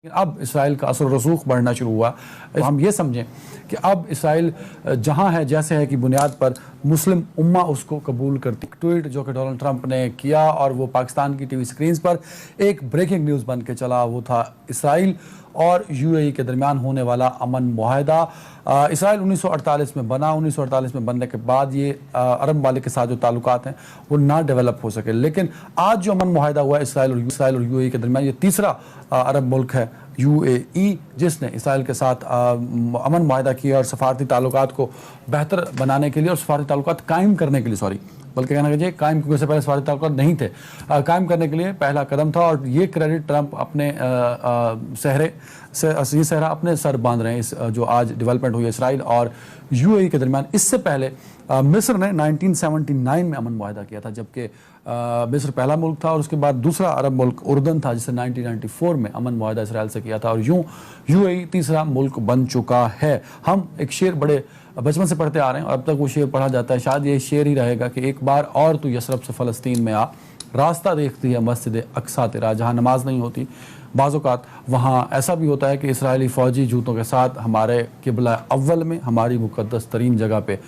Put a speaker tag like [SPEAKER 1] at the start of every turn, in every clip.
[SPEAKER 1] अब इसराइल का असर रसूख बढ़ना शुरू हुआ। हम ये समझें कि अब इसराइल जहां है जैसे है कि बुनियाद पर मुस्लिम उम्मा उसको कबूल करती। ट्वीट जो कि डोनाल्ड ट्रंप ने किया और वो पाकिस्तान की टीवी स्क्रीन्स पर एक ब्रेकिंग न्यूज़ बन के चला, वो था इसराइल और यूएई के दरमियान होने वाला अमन मुआहदा। इसराइल 1948 में बना। 1948 में बनने के बाद ये अरब ममालिक के साथ जो ताल्लुकात हैं वो ना डेवलप हो सके, लेकिन आज जो अमन मुआहदा हुआ है इसराइल और यूएई के दरमियान, ये तीसरा अरब मुल्क है यूएई जिसने इसराइल के साथ अमन मुआहदा किया और सफारती ताल्लुकात को बेहतर बनाने के लिए और सफारती ताल्लुकात कायम करने के लिए बल्कि कहना चाहिए कायम, क्योंकि उससे पहले सफारती ताल्लुकात नहीं थे, कायम करने के लिए पहला कदम था। और ये क्रेडिट ट्रंप अपने सहरा अपने सर बांध रहे हैं इस जो आज डेवलपमेंट हुई है इसराइल और यूएई के दरमियान। इससे पहले मिस्र ने 1979 में अमन मुआहदा किया था, जबकि मिस्र पहला मुल्क था और उसके बाद दूसरा अरब मुल्क उर्दन था जिसने 1994 में अमन मुआहदा इसराइल से किया था, और यूं यूएई तीसरा मुल्क बन चुका है। हम एक शेर बड़े बचपन से पढ़ते आ रहे हैं और अब तक वो शेर पढ़ा जाता है, शायद ये शेर ही रहेगा कि एक बार और तू यसरब से फ़लस्तीन में आ, रास्ता देखती है मस्जिद अक्सा तेरा, जहाँ नमाज नहीं होती। बाज़-औक़ात वहाँ ऐसा भी होता है कि इसराइली फ़ौजी जूतों के साथ हमारे किबला अव्वल में, हमारी मुक़द्दस तरीन जगह पे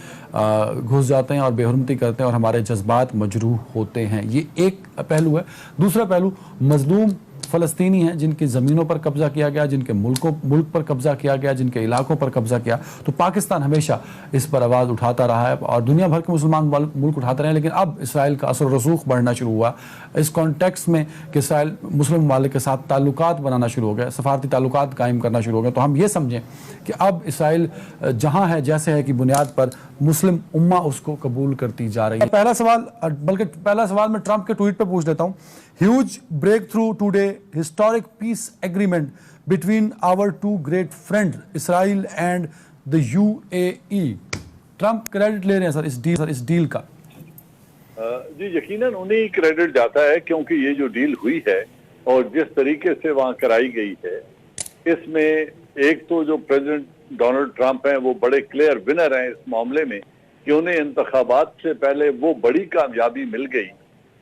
[SPEAKER 1] घुस जाते हैं और बेहुरमती करते हैं और हमारे जज्बात मजरूह होते हैं। ये एक पहलू है। दूसरा पहलू मज़लूम फ़लस्तीनी हैं जिनकी ज़मीनों पर कब्ज़ा किया गया, जिनके मुल्क पर कब्ज़ा किया गया, जिनके इलाकों पर कब्ज़ा किया। तो पाकिस्तान हमेशा इस पर आवाज़ उठाता रहा है और दुनिया भर के मुसलमान मुल्क उठाते रहे, लेकिन अब इसराइल का असर रसूख बढ़ना शुरू हुआ इस कॉन्टेक्स्ट में कि इसराइल मुस्लिम ममालिक के साथ ताल्लुकात बनाना शुरू हो गए, सफारती ताल्लुकात कायम करना शुरू हो गए। तो हम ये समझें कि अब इसराइल जहाँ है जैसे है कि बुनियाद पर मुस्लिम उम्मा उसको कबूल करती जा रही है। पहला सवाल मैं ट्रंप के ट्वीट पे पूछ लेता हूँ। Huge breakthrough today, historic peace agreement between our two great friend Israel and the UAE. Trump credit ले रहे हैं सर इस डील का।
[SPEAKER 2] जी यकीनन उन्हें क्रेडिट जाता है, क्योंकि ये जो डील हुई है और जिस तरीके से वहां कराई गई है, इसमें एक तो जो प्रेसिडेंट डोनाल्ड ट्रंप हैं वो बड़े क्लियर विनर हैं इस मामले में कि उन्हें इंतखाबात से पहले वो बड़ी कामयाबी मिल गई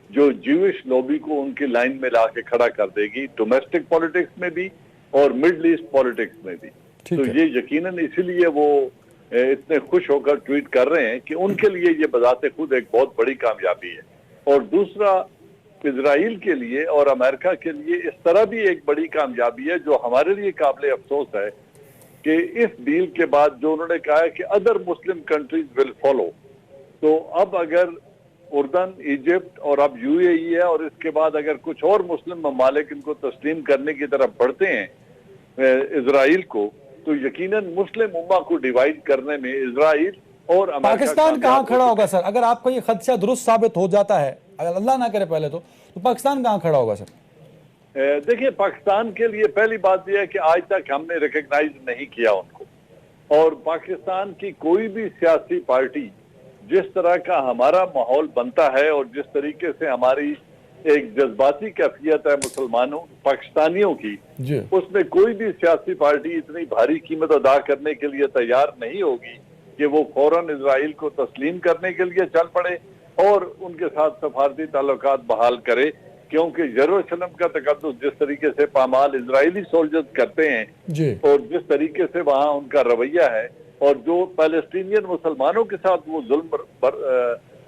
[SPEAKER 2] जो ज्यूइश लॉबी को उनकी लाइन में ला के खड़ा कर देगी, डोमेस्टिक पॉलिटिक्स में भी और मिडल ईस्ट पॉलिटिक्स में भी। तो ये यकीनन इसीलिए वो इतने खुश होकर ट्वीट कर रहे हैं कि उनके लिए ये बजाते खुद एक बहुत बड़ी कामयाबी है। और दूसरा, इजराइल के लिए और अमेरिका के लिए इस तरह भी एक बड़ी कामयाबी है जो हमारे लिए काबिल अफसोस है कि इस डील के बाद जो उन्होंने कहा है कि other Muslim countries will follow, तो अब अगर उर्दन, इजिप्ट और अब यूएई है और इसके बाद अगर कुछ और मुस्लिम ममालिक इनको तस्लीम करने की तरफ बढ़ते हैं इजराइल को, तो यकीनन मुस्लिम उम्मा को डिवाइड करने में इजराइल और अमेरिका
[SPEAKER 1] पाकिस्तान कहाँ खड़ा होगा सर? अगर आपका ये खदशा दुरुस्त साबित हो जाता है, अगर अल्लाह ना करे पहले तो पाकिस्तान कहाँ खड़ा होगा सर?
[SPEAKER 2] देखिए, पाकिस्तान के लिए पहली बात यह है कि आज तक हमने रिकॉग्नाइज नहीं किया उनको, और पाकिस्तान की कोई भी सियासी पार्टी जिस तरह का हमारा माहौल बनता है और जिस तरीके से हमारी एक जज्बाती कैफियत है मुसलमानों पाकिस्तानियों की, उसमें कोई भी सियासी पार्टी इतनी भारी कीमत अदा करने के लिए तैयार नहीं होगी कि वो फौरन इजराइल को तस्लीम करने के लिए चल पड़े और उनके साथ सफारती ताल्लुकात बहाल करे, क्योंकि यरूशलेम का तकद्दुस जिस तरीके से पामाल इजरायली सोल्जर्स करते हैं और जिस तरीके से वहां उनका रवैया है और जो पैलेस्टीनियन मुसलमानों के साथ वो जुल्म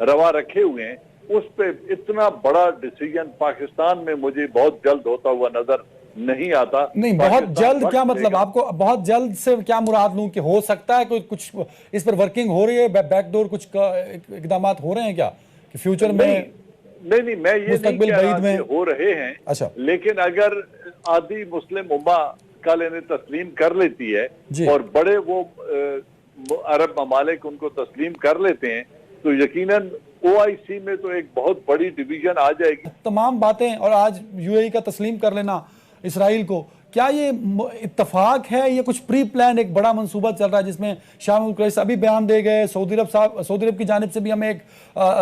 [SPEAKER 2] रवा रखे हुए हैं, उस पे इतना बड़ा डिसीजन पाकिस्तान में मुझे बहुत जल्द होता हुआ नजर नहीं आता।
[SPEAKER 1] नहीं, बहुत जल्द क्या मतलब? आपको बहुत जल्द से क्या मुराद लूं कि हो सकता है कोई कुछ इस पर वर्किंग हो रही है, बैकडोर कुछ इकदाम हो रहे हैं क्या कि फ्यूचर में?
[SPEAKER 2] नहीं, मैं ये नहीं कह रहा कि हो रहे हैं।
[SPEAKER 1] अच्छा,
[SPEAKER 2] लेकिन अगर आधी मुस्लिम उम्मा कल इन्हें तस्लीम कर लेती है और बड़े वो अरब ममालिक उनको तस्लीम कर लेते हैं, तो यकीनन ओआईसी में तो एक बहुत बड़ी डिवीजन आ जाएगी।
[SPEAKER 1] तमाम बातें और आज यूएई का तस्लीम कर लेना इसराइल को, क्या ये इत्तफाक है? ये कुछ प्री प्लान एक बड़ा मंसूबा चल रहा है जिसमें शामिल कुरैश अभी बयान दे गए, सऊदी अरब की जानिब से भी हमें एक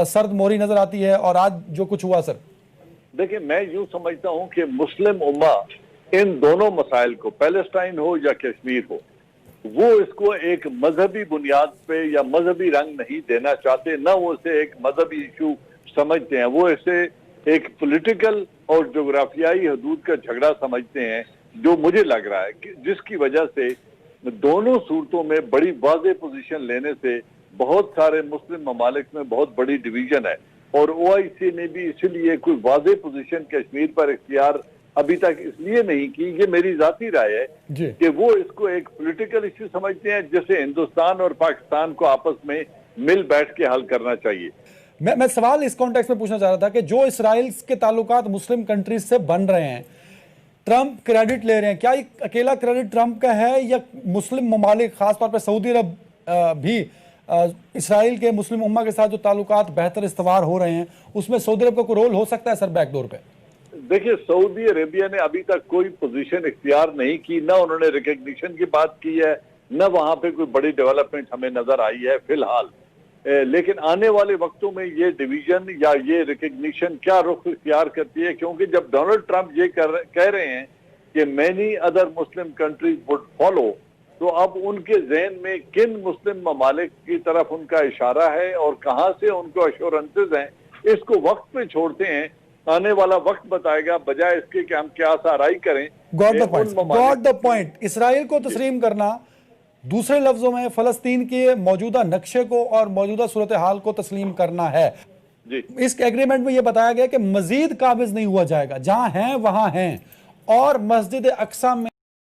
[SPEAKER 1] सर्द मोहरी नजर आती है, और आज जो कुछ हुआ सर?
[SPEAKER 2] देखिए, मैं यूं समझता हूं कि मुस्लिम उम्मा इन दोनों मसाइल को, पैलेस्टाइन हो या कश्मीर हो, वो इसको एक मजहबी बुनियाद पे या मजहबी रंग नहीं देना चाहते, ना वो इसे एक मजहबी इशू समझते हैं, वो इसे एक पॉलिटिकल और जोग्राफियाई हदूद का झगड़ा समझते हैं जो मुझे लग रहा है कि जिसकी वजह से दोनों सूरतों में बड़ी वाज़ेह पोजीशन लेने से बहुत सारे मुस्लिम ममालिक में बहुत बड़ी डिवीजन है, और ओआईसी ने भी इसलिए कोई वाज़ेह पोजीशन कश्मीर पर इख्तियार अभी तक इसलिए नहीं की, ये मेरी जाती राय है कि वो इसको एक पॉलिटिकल इश्यू समझते हैं जिसे हिंदुस्तान और पाकिस्तान को आपस में मिल बैठ के हल करना चाहिए।
[SPEAKER 1] मैं सवाल इस कॉन्टेक्स्ट में पूछना चाह रहा था कि जो इसराइल के ताल्लुकात मुस्लिम कंट्रीज से बन रहे हैं, ट्रंप क्रेडिट ले रहे हैं, क्या ये अकेला क्रेडिट ट्रंप का है या मुस्लिम ममालिक खासतौर पर सऊदी अरब भी इसराइल के मुस्लिम उम्मा के साथ जो ताल्लुकात बेहतर इस्तवार हो रहे हैं उसमें सऊदी अरब का कोई रोल हो सकता है सर बैकडोर पे?
[SPEAKER 2] देखिए, सऊदी अरेबिया ने अभी तक कोई पोजीशन इख्तियार नहीं की, ना उन्होंने रिकग्निशन की बात की है, न वहां पे कोई बड़ी डेवलपमेंट हमें नजर आई है फिलहाल। लेकिन आने वाले वक्तों में ये डिवीजन या ये रिकग्निशन क्या रुख इख्तियार करती है, क्योंकि जब डोनाल्ड ट्रंप ये कह रहे हैं कि many other Muslim countries would follow, तो अब उनके जहन में किन मुस्लिम ममालिक की तरफ उनका इशारा है और कहां से उनको अश्योरेंसेज हैं, इसको वक्त पे छोड़ते हैं। आने वाला वक्त बताएगा, बजाय इसके कि हम क्या साराई करें।
[SPEAKER 1] Got the point. इसराइल को तस्लीम करना, दूसरे लफ्जों में फलस्तीन के मौजूदा नक्शे को और मौजूदा सूरत हाल को तस्लीम करना है।
[SPEAKER 2] जी।
[SPEAKER 1] इस एग्रीमेंट में यह बताया गया कि मजीद काबिज नहीं हुआ जाएगा, जहां हैं वहां हैं, और मस्जिद अक्सा में